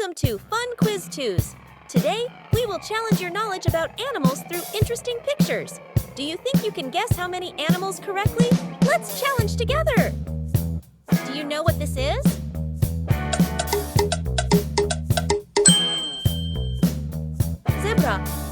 Welcome to Fun Quiz 2s. Today, we will challenge your knowledge about animals through interesting pictures. Do you think you can guess how many animals correctly? Let's challenge together! Do you know what this is? Zebra.